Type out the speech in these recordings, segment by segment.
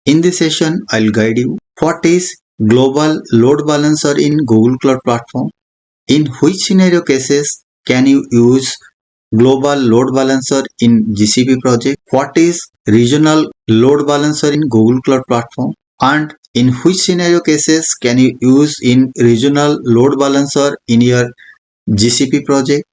In this session, I'll guide you what is global load balancer in Google Cloud Platform. In which scenario cases can you use global load balancer in GCP project? What is regional load balancer in Google Cloud Platform? And in which scenario cases can you use in regional load balancer in your GCP project?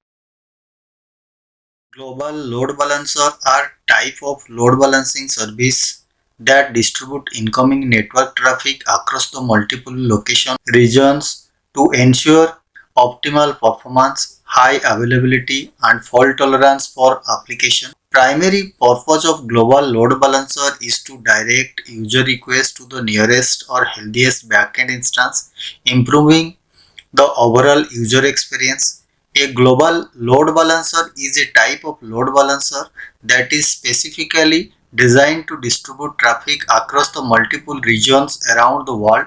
Global load balancer are type of load balancing service that distribute incoming network traffic across the multiple location regions to ensure optimal performance, high availability and fault tolerance for application. Primary purpose of global load balancer is to direct user requests to the nearest or healthiest backend instance, improving the overall user experience. A global load balancer is a type of load balancer that is specifically designed to distribute traffic across the multiple regions around the world.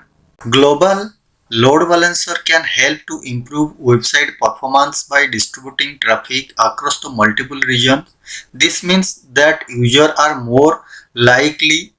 Global load balancer can help to improve website performance by distributing traffic across the multiple regions. This means that users are more likely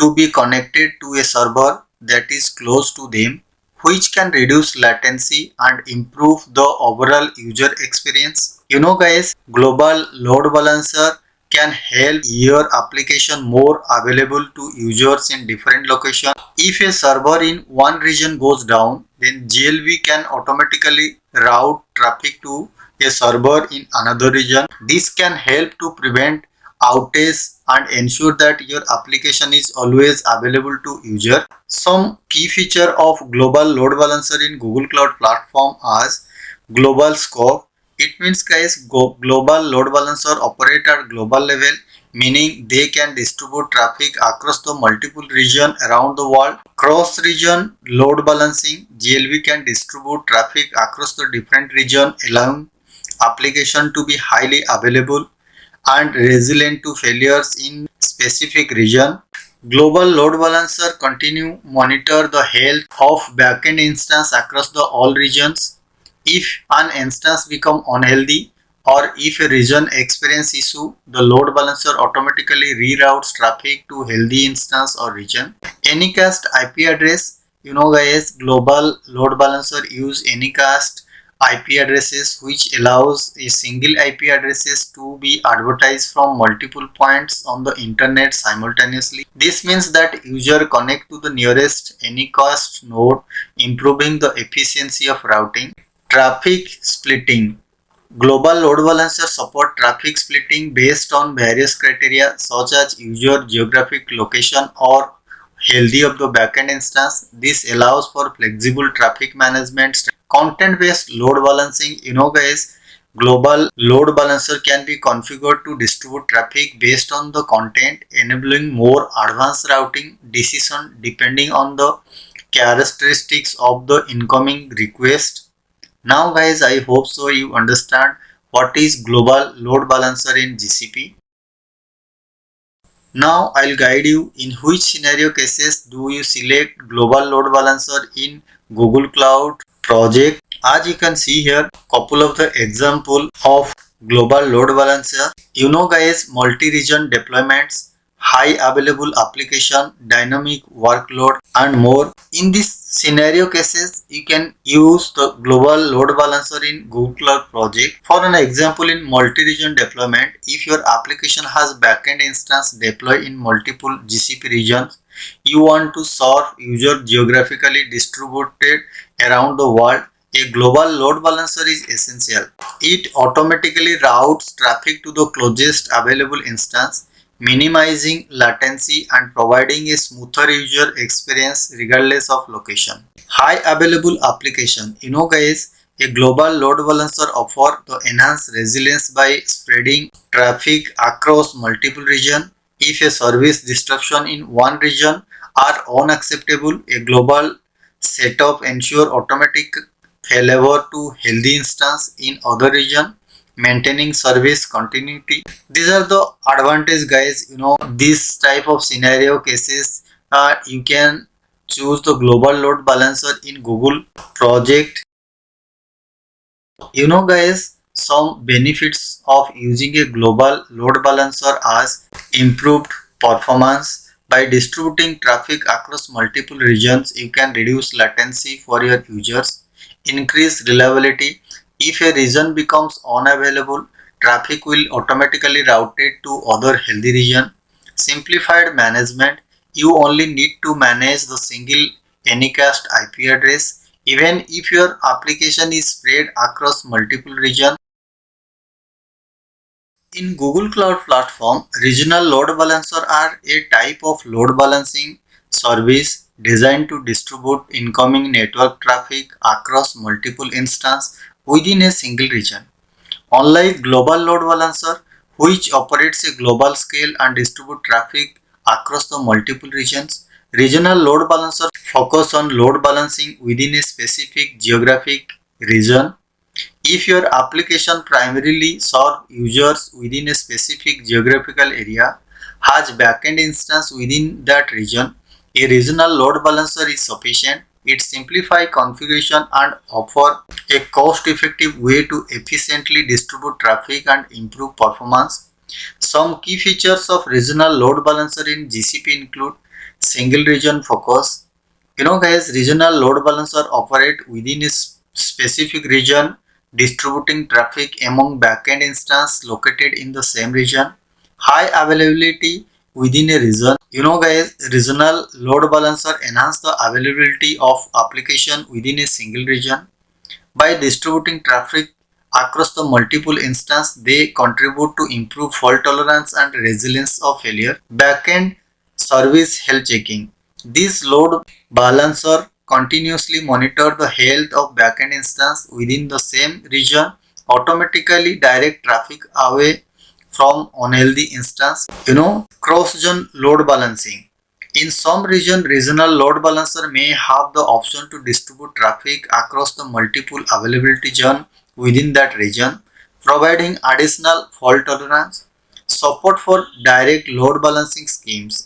to be connected to a server that is close to them, which can reduce latency and improve the overall user experience. Guys, global load balancer can help your application more available to users in different locations. If a server in one region goes down, then GLB can automatically route traffic to a server in another region. This can help to prevent outage and ensure that your application is always available to user. Some key feature of global load balancer in Google Cloud Platform as global scope. It means guys, global load balancer operate at global level, meaning they can distribute traffic across the multiple region around the world. Cross region load balancing, GLB can distribute traffic across the different region, allowing application to be highly available and resilient to failures in specific region. Global load balancer continue monitor the health of backend instance across the all regions. If an instance become unhealthy or if a region experience issue, the load balancer automatically reroutes traffic to healthy instance or region. Anycast IP address, guys, global load balancer use anycast IP addresses, which allows a single IP addresses to be advertised from multiple points on the internet simultaneously. This means that user connect to the nearest anycast node, improving the efficiency of routing. Traffic splitting. Global load balancer support traffic splitting based on various criteria such as user geographic location or healthy of the backend instance. This allows for flexible traffic management. Content-based load balancing, guys, global load balancer can be configured to distribute traffic based on the content, enabling more advanced routing decision depending on the characteristics of the incoming request. Now guys, I hope so you understand what is global load balancer in GCP. Now I'll guide you in which scenario cases do you select global load balancer in Google Cloud project. As you can see here, couple of the example of global load balancer. Guys, multi-region deployments, high available application, dynamic workload and more. In this scenario cases, you can use the global load balancer in Google Cloud project. For an example, in multi-region deployment, if your application has backend instance deployed in multiple GCP regions, you want to serve user geographically distributed around the world, a global load balancer is essential. It automatically routes traffic to the closest available instance, minimizing latency and providing a smoother user experience regardless of location. High available application. Guys, a global load balancer offers the enhanced resilience by spreading traffic across multiple regions. If a service disruption in one region are unacceptable, a global setup ensure automatic failover to healthy instance in other region, maintaining service continuity. These are the advantage, guys. This type of scenario cases, you can choose the global load balancer in Google project. Guys, some benefits of using a global load balancer as improved performance By distributing traffic across multiple regions, you can reduce latency for your users, increase reliability. If a region becomes unavailable, traffic will automatically route it to other healthy region. Simplified management. You only need to manage the single anycast IP address. Even if your application is spread across multiple regions, in Google Cloud Platform, regional load balancer are a type of load balancing service designed to distribute incoming network traffic across multiple instances within a single region. Unlike global load balancer, which operates a global scale and distribute traffic across the multiple regions, regional load balancer focus on load balancing within a specific geographic region. If your application primarily serves users within a specific geographical area, has backend instance within that region, a regional load balancer is sufficient. It simplifies configuration and offers a cost-effective way to efficiently distribute traffic and improve performance. Some key features of regional load balancer in GCP include single region focus. Guys, regional load balancer operate within a specific region, distributing traffic among backend instances located in the same region. High availability within a region. Guys, regional load balancer enhance the availability of application within a single region. By distributing traffic across the multiple instances, they contribute to improve fault tolerance and resilience of failure. Backend service health checking. This load balancer continuously monitor the health of backend instance within the same region, automatically direct traffic away from unhealthy instance. Cross-zone load balancing. In some region, regional load balancer may have the option to distribute traffic across the multiple availability zone within that region, providing additional fault tolerance. Support for direct load balancing schemes,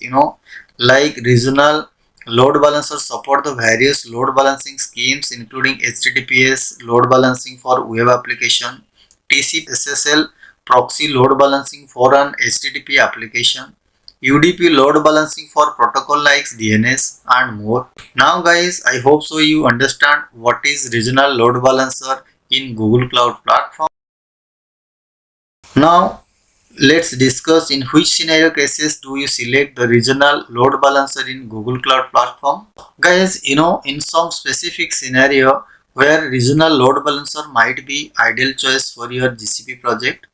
like regional load balancers support the various load balancing schemes including HTTPS load balancing for web application, TCP SSL proxy load balancing for an HTTP application, UDP load balancing for protocol like DNS and more. Now guys, I hope so you understand what is regional load balancer in Google Cloud Platform. Now let's discuss in which scenario cases do you select the regional load balancer in Google Cloud Platform. Guys, in some specific scenario where regional load balancer might be ideal choice for your GCP project,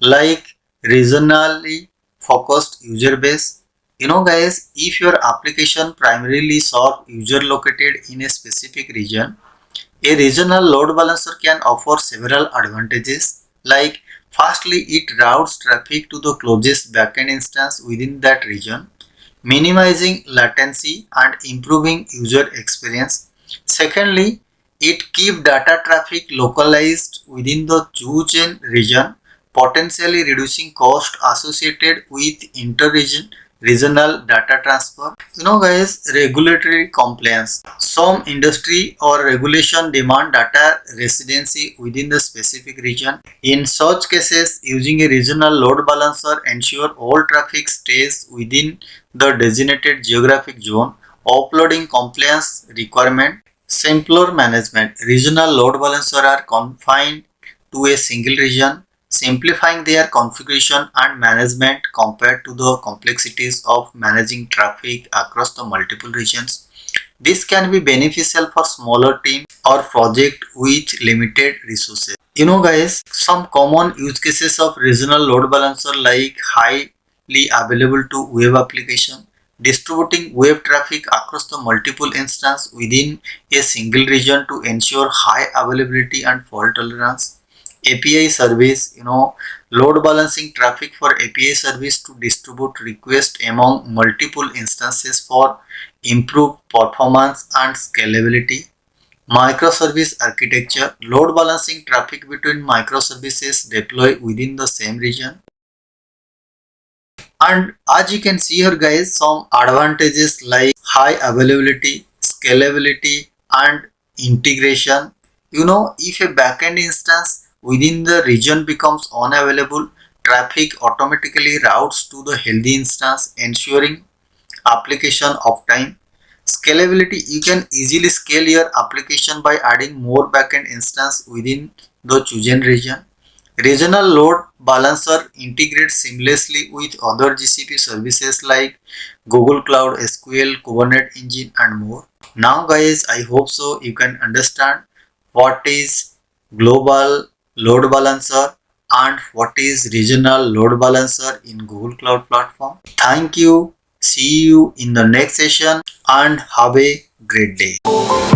like regionally focused user base. Guys, if your application primarily serves user located in a specific region, a regional load balancer can offer several advantages, like firstly, it routes traffic to the closest backend instance within that region, minimizing latency and improving user experience. Secondly, it keeps data traffic localized within the chosen region, potentially reducing cost associated with regional data transfer. Guys, regulatory compliance. Some industry or regulation demand data residency within the specific region. In such cases, using a regional load balancer ensure all traffic stays within the designated geographic zone. Uploading compliance requirement. Simpler management. Regional load balancer are confined to a single region, simplifying their configuration and management compared to the complexities of managing traffic across the multiple regions. This can be beneficial for smaller teams or projects with limited resources. Guys, some common use cases of regional load balancer like highly available to web application, distributing web traffic across the multiple instances within a single region to ensure high availability and fault tolerance. API service, load balancing traffic for API service to distribute requests among multiple instances for improved performance and scalability. Microservice architecture, load balancing traffic between microservices deployed within the same region. And as you can see here guys, some advantages like high availability, scalability and integration. If a backend instance within the region becomes unavailable, traffic automatically routes to the healthy instance, ensuring application uptime. Scalability, you can easily scale your application by adding more backend instance within the chosen region. Regional load balancer integrates seamlessly with other GCP services like Google Cloud, SQL, Kubernetes Engine and more. Now guys, I hope so you can understand what is global load balancer and what is regional load balancer in Google Cloud Platform. Thank you. See you in the next session and have a great day.